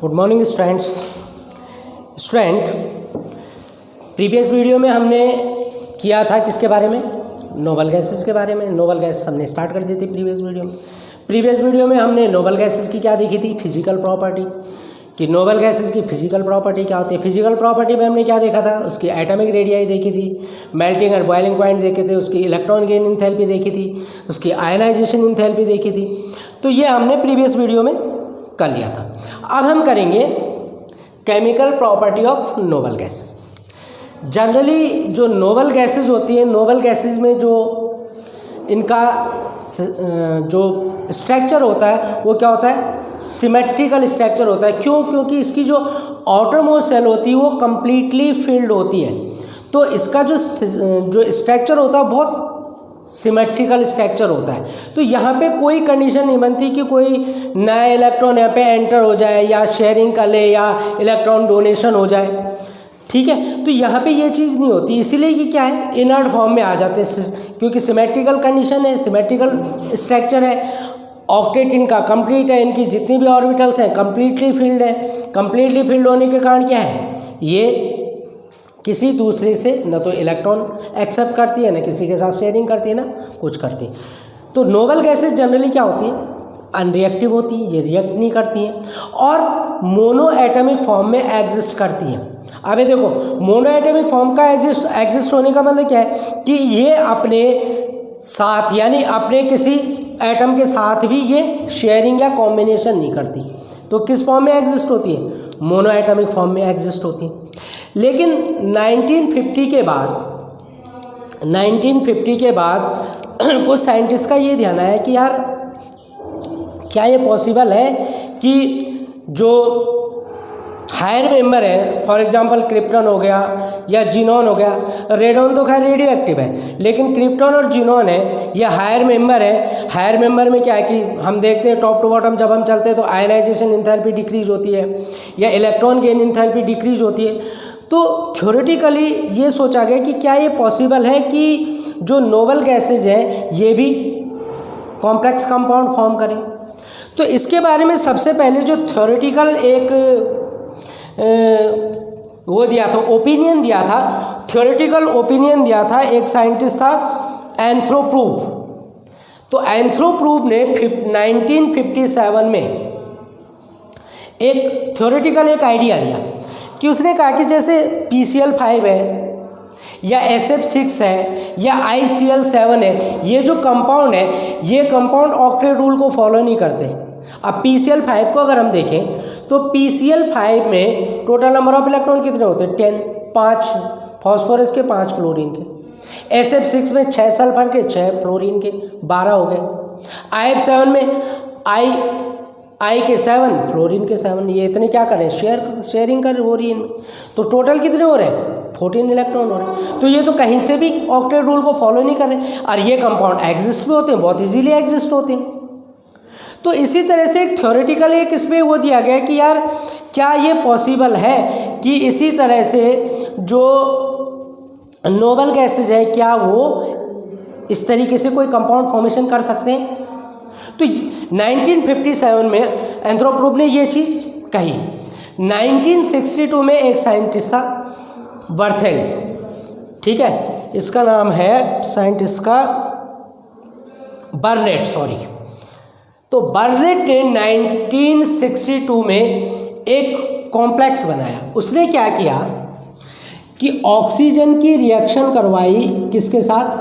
Good morning student, previous video में हमने किया था किसके बारे में, नोबल गैसेस के बारे में। नोबल गैसेस हमने स्टार्ट कर दी थी प्रीवियस वीडियो में हमने नोबल गैसेस की क्या देखी थी, फिजिकल प्रॉपर्टी, कि नोबल गैसेस की फिजिकल प्रॉपर्टी क्या होती है। फिजिकल प्रॉपर्टी में हमने क्या देखा था, उसकी एटॉमिक रेडियाई देखी थी, मेल्टिंग और बॉइलिंग पॉइंट देखे थे, उसकी इलेक्ट्रॉन गेन इंथैल्पी देखी थी, उसकी आयनाइजेशन इंथैल्पी देखी थी। तो ये हमने प्रीवियस वीडियो में कर लिया था। अब हम करेंगे chemical property of noble gas. Generally जो नोबल गैसेस होती हैं, नोबल गैसेस में जो इनका जो स्ट्रक्चर होता है वो क्या होता है, सिमेट्रिकल स्ट्रक्चर होता है। क्यों? क्योंकि इसकी जो आउटर मोस्ट सेल होती है वो कम्प्लीटली फिल्ड होती है, तो इसका जो स्ट्रक्चर होता है बहुत सिमेट्रिकल स्ट्रक्चर होता है। तो यहाँ पे कोई कंडीशन नहीं बनती कि कोई नया इलेक्ट्रॉन यहाँ पे एंटर हो जाए या शेयरिंग कर ले या इलेक्ट्रॉन डोनेशन हो जाए, ठीक है। तो यहाँ पे ये चीज़ नहीं होती, इसीलिए कि क्या है, इनर्ट फॉर्म में आ जाते हैं, क्योंकि सिमेट्रिकल कंडीशन है, सिमेट्रिकल स्ट्रक्चर है, ऑक्टेट इनका कंप्लीट है, इनकी जितनी भी ऑर्बिटल्स हैं कंप्लीटली फिल्ड है। कंप्लीटली फिल्ड होने के कारण क्या है, ये किसी दूसरे से न तो इलेक्ट्रॉन एक्सेप्ट करती है, न किसी के साथ शेयरिंग करती है, ना कुछ करती है। तो नोबल गैसेस जनरली क्या होती हैं, अनरिएक्टिव होती हैं, ये रिएक्ट नहीं करती हैं और मोनो एटॉमिक फॉर्म में एग्जिस्ट करती हैं। अबे देखो, मोनो एटॉमिक फॉर्म का एग्जिस्ट होने का मतलब क्या है कि ये अपने साथ यानी अपने किसी एटम के साथ भी ये शेयरिंग या कॉम्बिनेशन नहीं करती। तो किस फॉर्म में एग्जिस्ट होती है, मोनो एटॉमिक फॉर्म में एग्जिस्ट होती है। लेकिन 1950 के बाद कुछ साइंटिस्ट का ये ध्यान आया कि यार क्या ये पॉसिबल है कि जो हायर मेंबर है, फॉर एग्जांपल क्रिप्टॉन हो गया या जीनॉन हो गया, रेडॉन तो खैर रेडियो एक्टिव है, लेकिन क्रिप्टॉन और जीनॉन है ये हायर मेंबर है। हायर मेंबर में क्या है कि हम देखते हैं टॉप टू बॉटम जब हम चलते हैं तो आयनाइजेशन इंथैल्पी डिक्रीज होती है या इलेक्ट्रॉन गेन इंथैल्पी डिक्रीज होती है। तो थ्योरेटिकली ये सोचा गया कि क्या ये पॉसिबल है कि जो नोबल गैसेज हैं ये भी कॉम्प्लेक्स कंपाउंड फॉर्म करें। तो इसके बारे में सबसे पहले जो थ्योरेटिकल एक वो दिया था, ओपिनियन दिया था, थ्योरेटिकल ओपिनियन दिया था, एक साइंटिस्ट था एंथ्रोप्रूव। तो एंथ्रोप्रूव ने 1957 में एक थ्योरेटिकल एक आइडिया दिया कि उसने कहा कि जैसे PCl5 है या SF6 है या ICl7 है, ये जो कंपाउंड है ये कंपाउंड ऑक्टेट रूल को फॉलो नहीं करते। अब PCl5 को अगर हम देखें तो PCl5 में टोटल नंबर ऑफ इलेक्ट्रॉन कितने होते हैं, 10, 5 फॉस्फोरस के, 5 क्लोरीन के। SF6 में 6 सल्फर के, 6 फ्लोरीन के, 12 हो गए। IF7 में I के 7 फ्लोरीन के 7, ये इतने क्या करें, शेयरिंग कर हो रही है। तो टोटल कितने हो रहे हैं, 14 इलेक्ट्रॉन हो रहे हैं। तो ये तो कहीं से भी ऑक्टेट रूल को फॉलो नहीं कर रहे और ये कंपाउंड एग्जिस्ट भी होते हैं, बहुत इजीली एग्जिस्ट होते हैं। तो इसी तरह से एक थ्योरेटिकल एक इसमें वो दिया गया कि यार क्या ये पॉसिबल है कि इसी तरह से जो नोबल गैसेज है क्या वो इस तरीके से कोई कंपाउंड फॉर्मेशन कर सकते हैं। तो 1957 में एंथ्रोप्रूव ने ये चीज़ कही। 1962 में एक साइंटिस्ट था बर्थेल, ठीक है, इसका नाम है साइंटिस्ट का बर्नेट, तो बर्नेट ने 1962 में एक कॉम्प्लेक्स बनाया। उसने क्या किया कि ऑक्सीजन की रिएक्शन करवाई किसके साथ,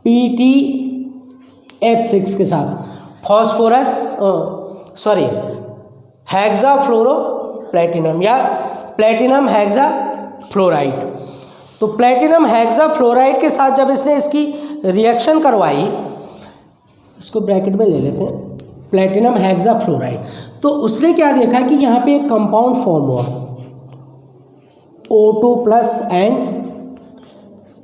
PTF6 के साथ, हेक्साफ्लोरो प्लेटिनम या प्लेटिनम हेक्साफ्लोराइड। तो प्लेटिनम हेक्साफ्लोराइड के साथ जब इसने इसकी रिएक्शन करवाई, इसको ब्रैकेट में ले लेते हैं, प्लेटिनम हेक्साफ्लोराइड, तो उसने क्या देखा कि यहाँ पे एक कंपाउंड फॉर्म हुआ O2+ एंड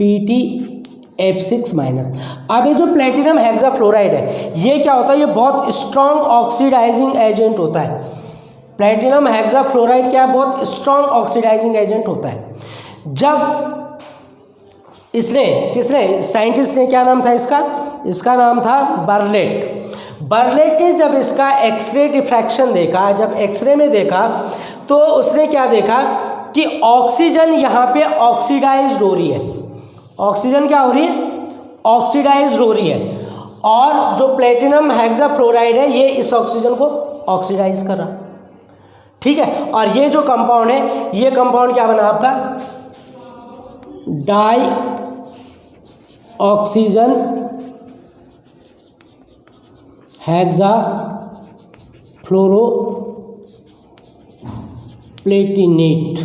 PTF6-। अब ये जो प्लेटिनम हेक्साफ्लोराइड है ये क्या होता है, ये बहुत स्ट्रॉन्ग ऑक्सीडाइजिंग एजेंट होता है। प्लेटिनम हेक्साफ्लोराइड क्या है, बहुत स्ट्रॉन्ग ऑक्सीडाइजिंग एजेंट होता है। जब इसने साइंटिस्ट ने क्या नाम था इसका नाम था बर्नेट। बर्लेट ने जब इसका एक्सरे डिफ्रैक्शन देखा, जब एक्सरे में देखा तो उसने क्या देखा कि ऑक्सीजन यहाँ पे ऑक्सीडाइज्ड हो रही है। ऑक्सीजन क्या हो रही है? ऑक्सीडाइज्ड हो रही है। और जो प्लेटिनम हेक्साफ्लोराइड है ये इस ऑक्सीजन को ऑक्सीडाइज कर रहा, ठीक है। और ये जो कंपाउंड है, ये कंपाउंड क्या बना आपका? Dioxygen hexafluoroplatinate.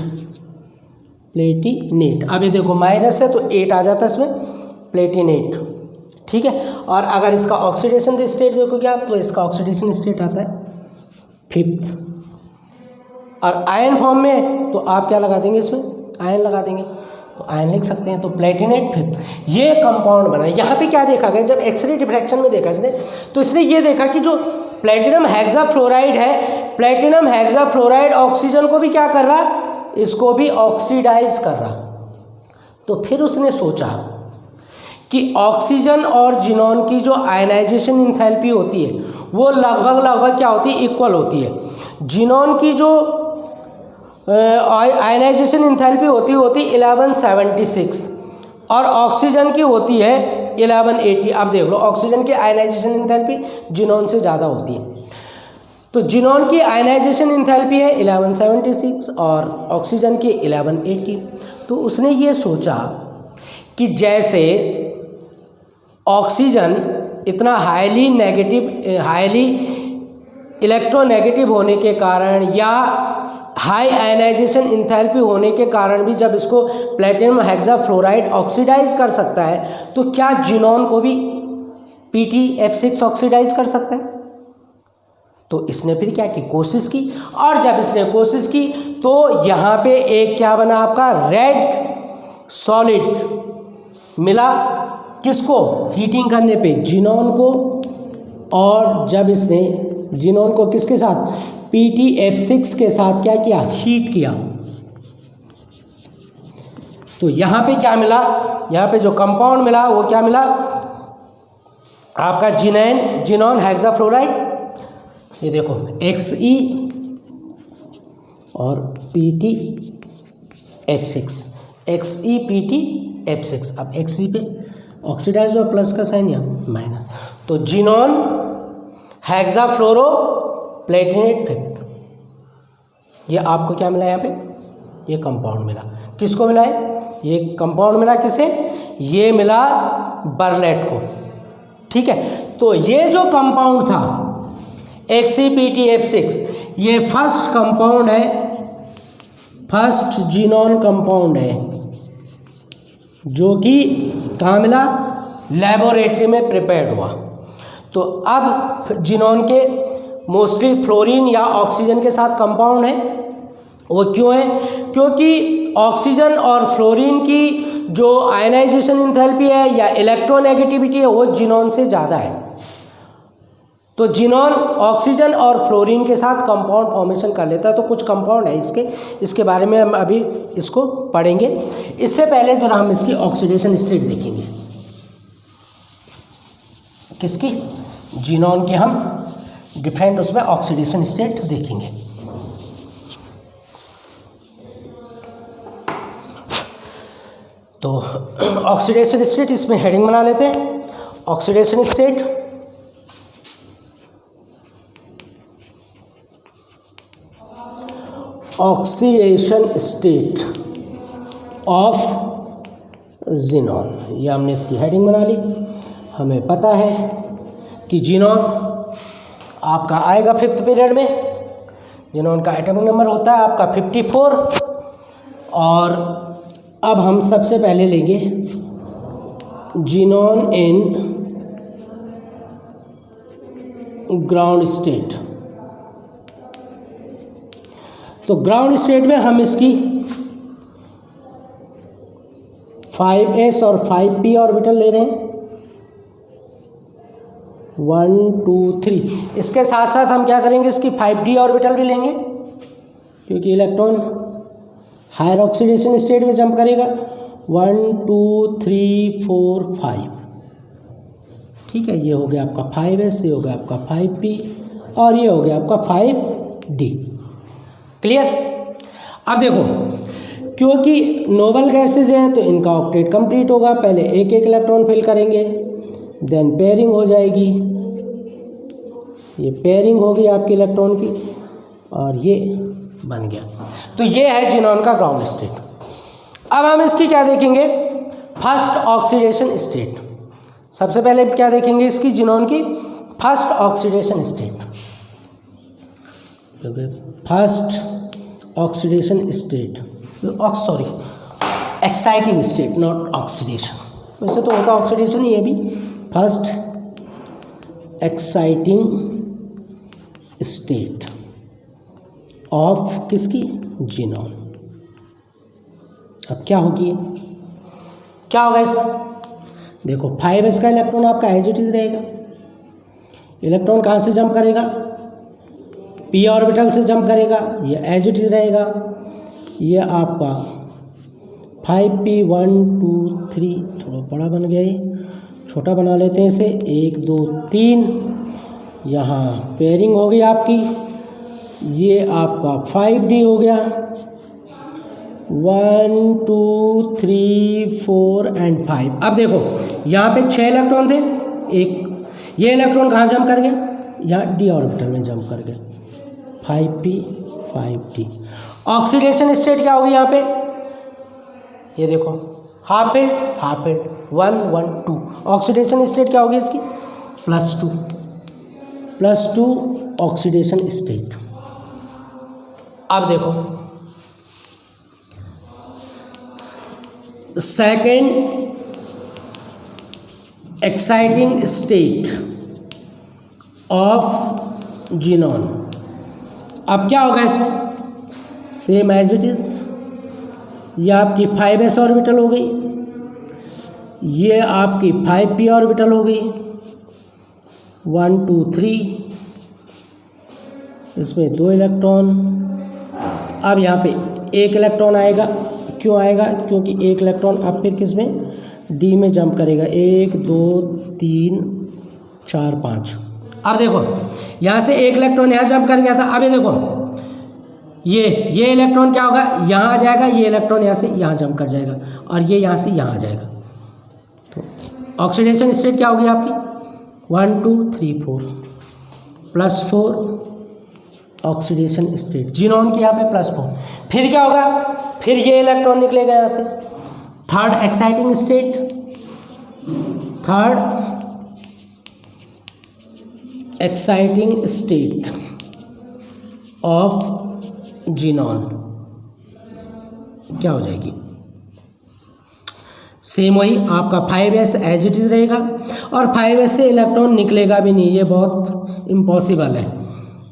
अब ये देखो माइनस है तो 8 आ जाता है इसमें, प्लेटिनेट, ठीक है। और अगर इसका ऑक्सीडेशन स्टेट देखोगे आप तो इसका ऑक्सीडेशन स्टेट आता है 5th। और आयन फॉर्म में तो आप क्या लगा देंगे? इसमें आयन लगा देंगे, तो आयन लिख सकते हैं। तो प्लेटिनेट 5th ये कंपाउंड बना। यहाँ पे क्या देखा गया? जब एक्सरे डिफ्रैक्शन में देखा इसने, तो इसने ये देखा कि जो प्लेटिनम हेक्साफ्लोराइड है, प्लेटिनम हेक्साफ्लोराइड ऑक्सीजन को भी क्या कर रहा? इसको भी ऑक्सीडाइज कर रहा। तो फिर उसने सोचा कि ऑक्सीजन और जिनॉन की जो आयनाइजेशन इंथैल्पी होती है वो लगभग क्या होती है? इक्वल होती है। जिनॉन की जो आयनाइजेशन इंथैल्पी होती 1176 और ऑक्सीजन की होती है 1180। अब देख लो, ऑक्सीजन की आयनाइजेशन इंथैल्पी जिनॉन से ज़्यादा होती है। तो जिनॉन की आयनाइजेशन इंथैल्पी है 1176 और ऑक्सीजन की 1180। तो उसने ये सोचा कि जैसे ऑक्सीजन इतना हाईली इलेक्ट्रोनेगेटिव होने के कारण या हाई आयनाइजेशन इंथैल्पी होने के कारण भी जब इसको प्लेटिनम हेक्साफ्लोराइड ऑक्सीडाइज कर सकता है, तो क्या जिनॉन को भी PtF6 ऑक्सीडाइज कर सकता है? तो इसने फिर क्या की? कोशिश की। और जब इसने कोशिश की तो यहाँ पे एक क्या बना आपका? रेड सॉलिड मिला। किसको? हीटिंग करने पे जिनॉन को। और जब इसने जिनॉन को किसके साथ? PtF6 के साथ क्या किया? हीट किया। तो यहाँ पे क्या मिला? यहाँ पे जो कंपाउंड मिला वो क्या मिला आपका? Xenon hexafluoride. ये देखो Xe और PtF6, XePtF6। अब Xe पे ऑक्सीडाइज और प्लस का साइन या माइनस, तो जिनॉन हेक्साफ्लोरो प्लेटिनेट 5th। ये आपको क्या मिला यहाँ पे? ये कंपाउंड मिला। किसको मिला है? ये कंपाउंड मिला किसे? ये मिला बर्लेट को, ठीक है। तो ये जो कंपाउंड था XePtF6 ये फर्स्ट कंपाउंड है, फर्स्ट जिनॉन कंपाउंड है जो कि कहाँ मिला? लेबोरेटरी में प्रिपेयर्ड हुआ। तो अब जिनॉन के मोस्टली फ्लोरीन या ऑक्सीजन के साथ कंपाउंड है। वो क्यों है? क्योंकि ऑक्सीजन और फ्लोरीन की जो आयनाइजेशन इंथैल्पी है या इलेक्ट्रोनेगेटिविटी है वो जिनॉन से ज़्यादा है। तो जिनॉन ऑक्सीजन और फ्लोरीन के साथ कंपाउंड फॉर्मेशन कर लेता है। तो कुछ कंपाउंड है इसके बारे में हम अभी इसको पढ़ेंगे। इससे पहले जरा हम इसकी ऑक्सीडेशन स्टेट देखेंगे। किसकी? जिनॉन की हम डिफरेंट उसमें ऑक्सीडेशन स्टेट देखेंगे। तो ऑक्सीडेशन स्टेट इसमें हेडिंग बना लेते हैं। Oxidation state oxidation state of xenon, ये हमने इसकी हेडिंग बना ली। हमें पता है कि जिनॉन आपका आएगा 5th पीरियड में। जिनॉन का एटॉमिक नंबर होता है आपका 54। और अब हम सबसे पहले लेंगे जिनॉन इन ग्राउंड स्टेट। तो ग्राउंड स्टेट में हम इसकी 5s और 5p ऑर्बिटल ले रहे हैं, 1 2 3। इसके साथ साथ हम क्या करेंगे? इसकी 5d ऑर्बिटल भी लेंगे क्योंकि इलेक्ट्रॉन हायर ऑक्सीडेशन स्टेट में जंप करेगा। 1 2 3 4 5, ठीक है, ये हो गया आपका 5s, ये हो गया आपका 5p और ये हो गया आपका 5d। क्लियर। अब देखो, क्योंकि नोबल गैसेज हैं तो इनका ऑक्टेट कंप्लीट होगा। पहले एक एक इलेक्ट्रॉन फिल करेंगे, देन पेयरिंग हो जाएगी, ये पेयरिंग होगी आपकी इलेक्ट्रॉन की और ये बन गया। तो ये है जिनॉन का ग्राउंड स्टेट। अब हम इसकी क्या देखेंगे, फर्स्ट ऑक्सीडेशन स्टेट। सबसे पहले क्या देखेंगे इसकी, जिनॉन की first oxidation state. First oxidation state, sorry exciting state, not oxidation. वैसे तो होता ऑक्सीडेशन ही है भी। फर्स्ट एक्साइटिंग स्टेट ऑफ किसकी, जिनॉन। अब क्या होगी, क्या होगा इसमें, देखो 5s का इलेक्ट्रॉन आपका एज इट इज रहेगा। इलेक्ट्रॉन कहाँ से जंप करेगा, p ऑर्बिटल से जंप करेगा, ये एज इट इज रहेगा। ये आपका 5p 1 2 3, थोड़ा बड़ा बन गया, ये छोटा बना लेते हैं इसे, 1 2 3, यहाँ पेयरिंग हो गई आपकी। ये आपका 5d हो गया, 1 2 3 4 एंड 5। अब देखो यहाँ पे 6 इलेक्ट्रॉन थे, एक ये इलेक्ट्रॉन कहाँ जंप कर गया, यहाँ d ऑर्बिटल में जंप कर गया, 5p 5d। ऑक्सीडेशन स्टेट क्या होगी यहाँ पे, ये देखो हाफ फिल्ड 1 1 2। ऑक्सीडेशन स्टेट क्या होगी इसकी, +2 ऑक्सीडेशन स्टेट। अब देखो second exciting state of xenon. अब क्या होगा इसमें, सेम एज इट इज, ये आपकी 5s ऑर्बिटल हो गई, ये आपकी 5p ऑर्बिटल हो गई, 1 2 3, इसमें 2 इलेक्ट्रॉन। अब यहाँ पे एक इलेक्ट्रॉन आएगा, क्यों आएगा, क्योंकि एक इलेक्ट्रॉन अब फिर किस में, d में जंप करेगा, 1 2 3 4 5। अब देखो यहाँ से एक इलेक्ट्रॉन यहाँ जंप कर गया था। अब ये देखो ये इलेक्ट्रॉन क्या होगा, यहाँ आ जाएगा, ये इलेक्ट्रॉन यहाँ से यहाँ जंप कर जाएगा और ये यहाँ से यहाँ आ जाएगा। तो ऑक्सीडेशन स्टेट क्या होगी आपकी, 1 2 3 4, +4 ऑक्सीडेशन स्टेट। जिनॉन की यहाँ पे +4। फिर क्या होगा, फिर ये इलेक्ट्रॉन निकलेगा यहाँ से, third exciting state, third exciting state of xenon क्या हो जाएगी, सेम वही आपका 5s एज इट इज रहेगा और 5s से इलेक्ट्रॉन निकलेगा भी नहीं। ये बहुत इम्पॉसिबल है,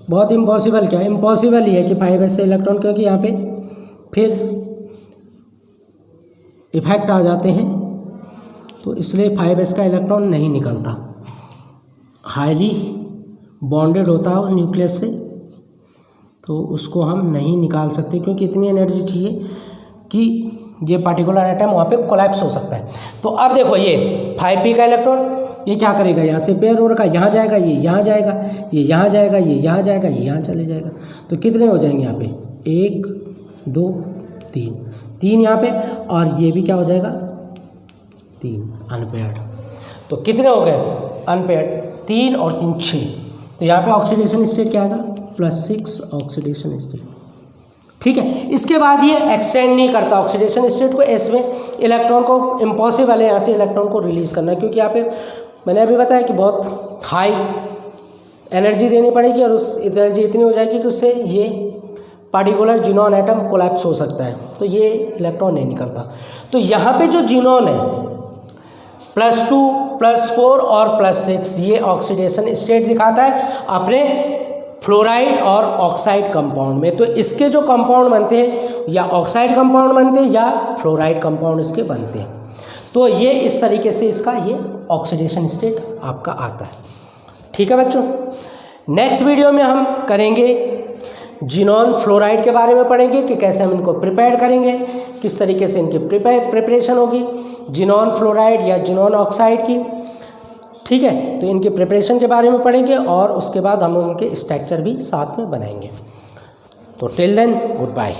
बहुत इम्पॉसिबल, क्या इम्पॉसिबल ही है कि 5s से इलेक्ट्रॉन, क्योंकि यहाँ पे फिर इफेक्ट आ जाते हैं, तो इसलिए 5s का इलेक्ट्रॉन नहीं निकलता, हाईली बॉन्डेड होता है न्यूक्लियस से, तो उसको हम नहीं निकाल सकते क्योंकि इतनी एनर्जी चाहिए कि ये पार्टिकुलर एटम वहाँ पे कोलैप्स हो सकता है। तो अब देखो ये 5p का इलेक्ट्रॉन ये क्या करेगा, यहाँ से पेयर हो रखा, यहाँ जाएगा, ये यहाँ जाएगा, ये यहाँ जाएगा, ये यहाँ जाएगा, ये यहाँ चले जाएगा। तो कितने हो जाएंगे यहाँ पे, 1 2 3 यहाँ पे, और ये भी क्या हो जाएगा 3 अनपेयर्ड। तो कितने हो गए अनपेयर्ड, 3 और 3 6। तो यहाँ पे ऑक्सीडेशन स्टेट क्या आएगा, +6 ऑक्सीडेशन स्टेट। ठीक है, इसके बाद ये एक्सटेंड नहीं करता ऑक्सीडेशन स्टेट को, इसमें इलेक्ट्रॉन को इम्पॉसिबल है यहाँ से इलेक्ट्रॉन को रिलीज़ करना, क्योंकि यहाँ पे मैंने अभी बताया कि बहुत हाई एनर्जी देनी पड़ेगी और उस एनर्जी इतनी हो जाएगी कि उससे ये पार्टिकुलर जिनॉन एटम कोलैप्स हो सकता है, तो ये इलेक्ट्रॉन नहीं निकलता। तो यहाँ पे जो जिनॉन है +2 +4 और +6 ये ऑक्सीडेशन स्टेट दिखाता है अपने फ्लोराइड और ऑक्साइड कंपाउंड में। तो इसके जो कंपाउंड बनते हैं या ऑक्साइड कंपाउंड बनते हैं या फ्लोराइड कंपाउंड इसके बनते हैं। तो ये इस तरीके से इसका ये ऑक्सीडेशन स्टेट आपका आता है। ठीक है बच्चों, नेक्स्ट वीडियो में हम करेंगे जिनॉन फ्लोराइड के बारे में पढ़ेंगे कि कैसे हम इनको प्रिपेयर करेंगे, किस तरीके से इनकी प्रिपरेशन होगी जिनॉन फ्लोराइड या जिनॉन ऑक्साइड की। ठीक है, तो इनके प्रिपरेशन के बारे में पढ़ेंगे और उसके बाद हम उनके स्ट्रक्चर भी साथ में बनाएंगे। तो टिल देन गुड बाय।